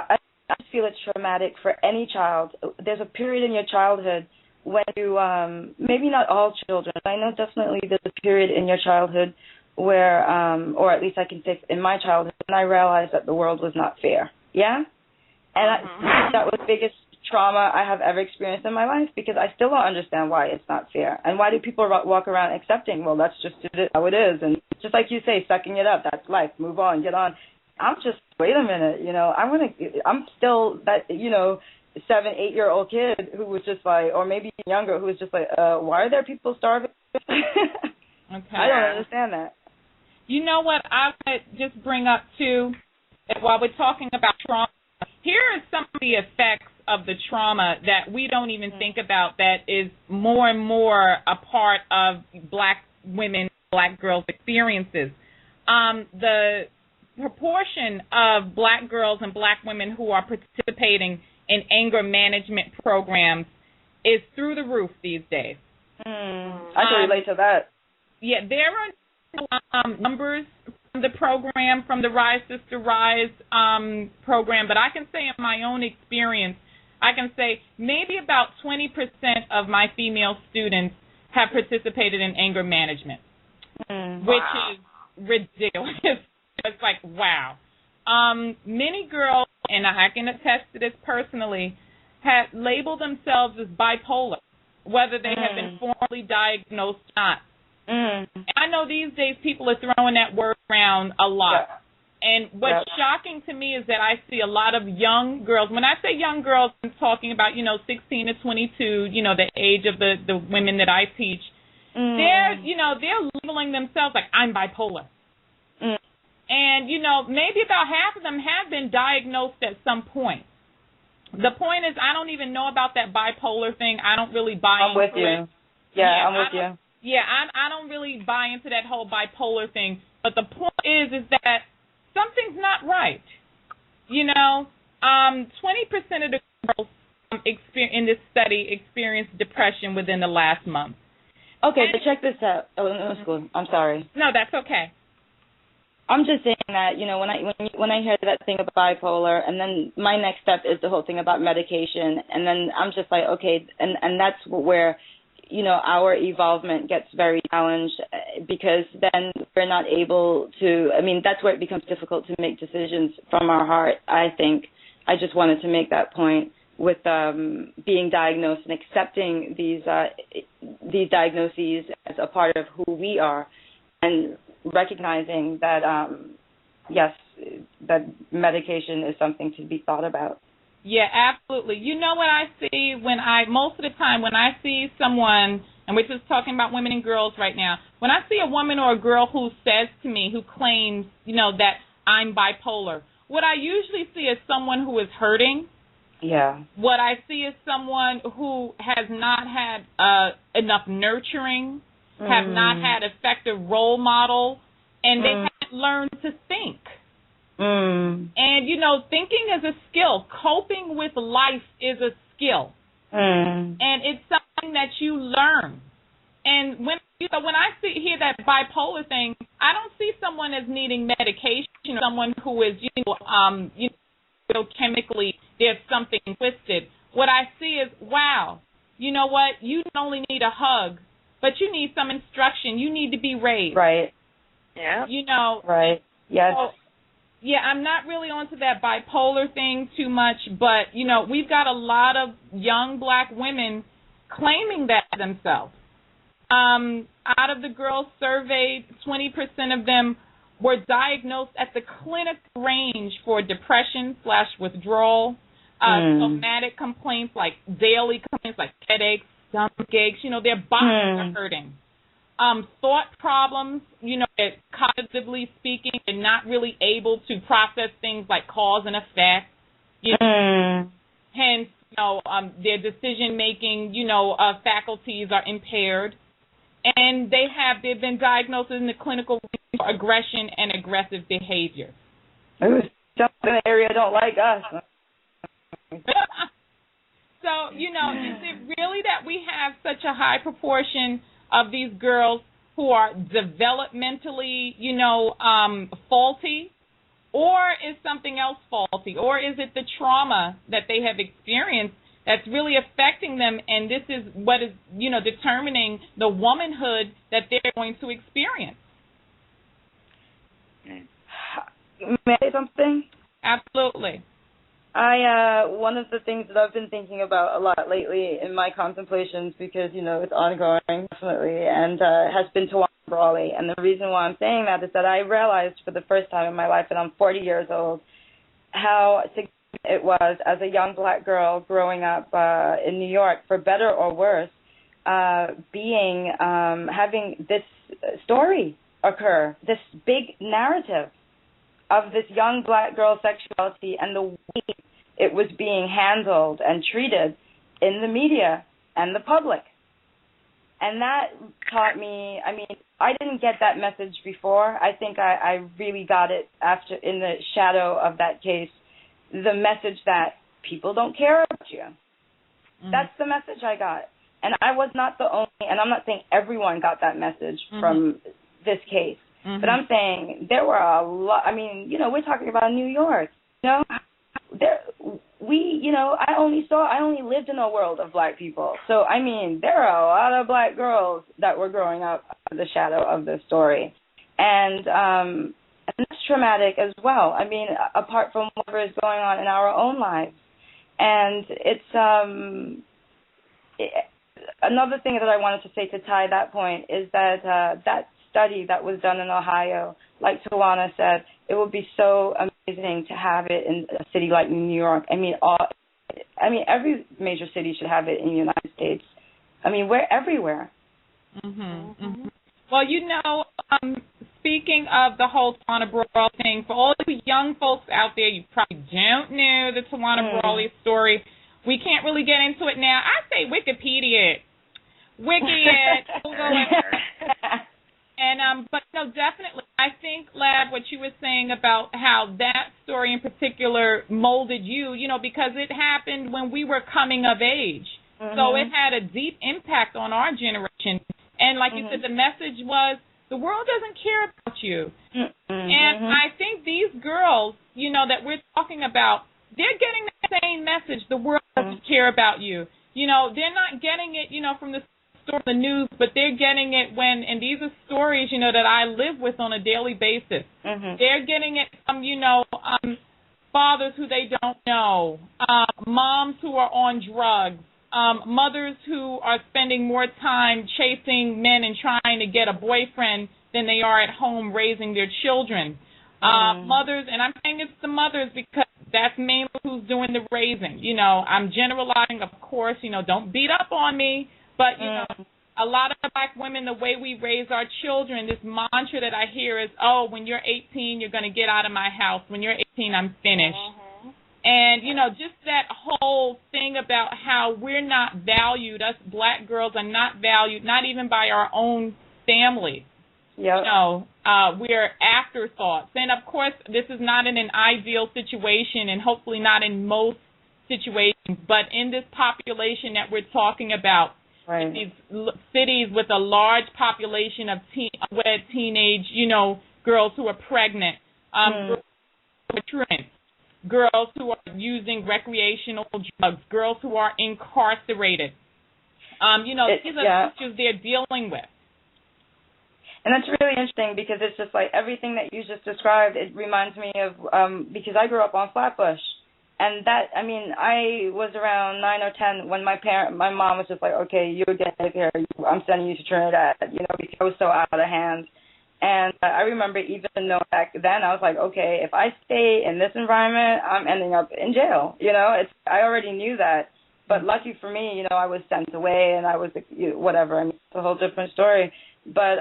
I just feel it's traumatic for any child. There's a period in your childhood when you, maybe not all children, but I know definitely there's a period in your childhood where, or at least I can say in my childhood, when I realized that the world was not fair. Yeah? And that was the biggest trauma I have ever experienced in my life, because I still don't understand why it's not fair. And why do people walk around accepting, well, that's just how it is. And just like you say, sucking it up, that's life, move on, get on. I'm just, wait a minute, I'm still that, 7-8-year-old kid who was just like, or maybe younger, who was just like, why are there people starving? Okay. I don't understand that. You know what I would just bring up, too, while we're talking about trauma, here are some of the effects of the trauma that we don't even think about, that is more and more a part of Black women, Black girls' experiences. The proportion of Black girls and Black women who are participating in anger management programs is through the roof these days. I can relate to that. Yeah, there are numbers from the program, from the Rise Sister Rise program, but I can say in my own experience, I can say maybe about 20% of my female students have participated in anger management, which is ridiculous. It's like, wow. Many girls, and I can attest to this personally, have labeled themselves as bipolar, whether they have been formally diagnosed or not. I know these days people are throwing that word around a lot. Yeah. And what's shocking to me is that I see a lot of young girls. When I say young girls, I'm talking about, 16 to 22, the age of the women that I teach. They're labeling themselves like, I'm bipolar. And, maybe about half of them have been diagnosed at some point. The point is, I don't even know about that bipolar thing. I don't really buy into it. I'm with you. Yeah, I'm with you. Yeah, I don't really buy into that whole bipolar thing. But the point is that something's not right. 20% of the girls in this study experienced depression within the last month. Okay, but check this out. Oh, no, school. I'm sorry. No, that's okay. I'm just saying that, when I hear that thing about bipolar, and then my next step is the whole thing about medication, and then I'm just like, okay, and that's where, our evolvement gets very challenged, because then we're not able to, that's where it becomes difficult to make decisions from our heart, I think. I just wanted to make that point with being diagnosed and accepting these diagnoses as a part of who we are, and recognizing that, yes, that medication is something to be thought about. Yeah, absolutely. You know what I see most of the time when I see someone, and we're just talking about women and girls right now, when I see a woman or a girl who says to me, who claims, that I'm bipolar, what I usually see is someone who is hurting. Yeah. What I see is someone who has not had enough nurturing, have not had effective role model, and they haven't learned to think. And, thinking is a skill. Coping with life is a skill. And it's something that you learn. And when I hear that bipolar thing, I don't see someone as needing medication, someone who is, chemically there's something twisted. What I see is, wow, you know what? You don't only need a hug, but you need some instruction. You need to be raised. Right. Yeah. Right. Yes. So, yeah, I'm not really onto that bipolar thing too much, but, we've got a lot of young Black women claiming that themselves. Out of the girls surveyed, 20% of them were diagnosed at the clinical range for depression/withdrawal, somatic complaints like daily complaints like headaches, stomach aches, their bodies are hurting. Thought problems, cognitively speaking, they're not really able to process things like cause and effect. Hence, their decision-making, faculties are impaired. And they've been diagnosed in the clinical range for aggression and aggressive behavior. Ooh, some in the area don't like us. So, is it really that we have such a high proportion of these girls who are developmentally, faulty? Or is something else faulty? Or is it the trauma that they have experienced that's really affecting them, and this is what is, determining the womanhood that they're going to experience? May I say something? Absolutely. One of the things that I've been thinking about a lot lately in my contemplations, because, it's ongoing, definitely, and has been Tawana Brawley. And the reason why I'm saying that is that I realized for the first time in my life, and I'm 40 years old, how significant it was as a young black girl growing up in New York, for better or worse, having this story occur, this big narrative of this young black girl's sexuality and the way it was being handled and treated in the media and the public. And that taught me, I didn't get that message before. I think I really got it after, in the shadow of that case, the message that people don't care about you. Mm-hmm. That's the message I got. And I was not the only, and I'm not saying everyone got that message from this case. Mm-hmm. But I'm saying there were a lot. We're talking about New York. I only lived in a world of black people. So, there are a lot of black girls that were growing up under the shadow of this story. And that's traumatic as well. Apart from whatever is going on in our own lives. And it's another thing that I wanted to say to tie that point is that that study that was done in Ohio, like Tawana said, it would be so amazing to have it in a city like New York. Every major city should have it in the United States. We're everywhere. Mm-hmm. Mm-hmm. Well, speaking of the whole Tawana Brawley thing, for all the young folks out there, you probably don't know the Tawana Brawley story. We can't really get into it now. I say Wikipedia it. Google it. And but definitely, I think, Lab, what you were saying about how that story in particular molded you, because it happened when we were coming of age. Mm-hmm. So it had a deep impact on our generation. And like you said, the message was, the world doesn't care about you. Mm-hmm. And I think these girls, that we're talking about, they're getting that same message. The world doesn't care about you. They're not getting it, from the the news, but they're getting it and these are stories, that I live with on a daily basis. Mm-hmm. They're getting it from, fathers who they don't know, moms who are on drugs, mothers who are spending more time chasing men and trying to get a boyfriend than they are at home raising their children. Mothers, and I'm saying it's the mothers because that's mainly who's doing the raising. I'm generalizing, of course, don't beat up on me. But, a lot of black women, the way we raise our children, this mantra that I hear is, when you're 18, you're going to get out of my house. When you're 18, I'm finished. Mm-hmm. And, just that whole thing about how we're not valued, us black girls are not valued, not even by our own family. Yep. We're afterthoughts. And, of course, this is not in an ideal situation and hopefully not in most situations, but in this population that we're talking about, right. These cities with a large population of teenage, girls who are pregnant, girls who are truant, girls who are using recreational drugs, girls who are incarcerated. These are issues they're dealing with. And that's really interesting because it's just like everything that you just described, it reminds me of, because I grew up on Flatbush. And that, I was around 9 or 10 when my mom was just like, okay, you're getting here, I'm sending you to Trinidad, because it was so out of hand. And I remember even though back then I was like, okay, if I stay in this environment, I'm ending up in jail. I already knew that. But lucky for me, I was sent away and I was, whatever. It's a whole different story. But,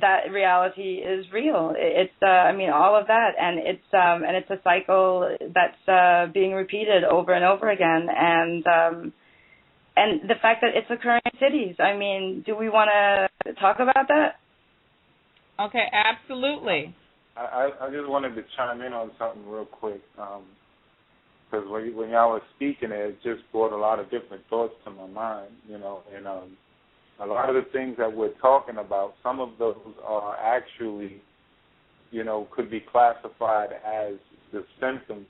that reality is real. It's, all of that, and it's a cycle that's being repeated over and over again, and the fact that it's occurring in cities. Do we want to talk about that? Okay, absolutely. I just wanted to chime in on something real quick, because when y'all were speaking, it just brought a lot of different thoughts to my mind, and a lot of the things that we're talking about, some of those are actually could be classified as the symptoms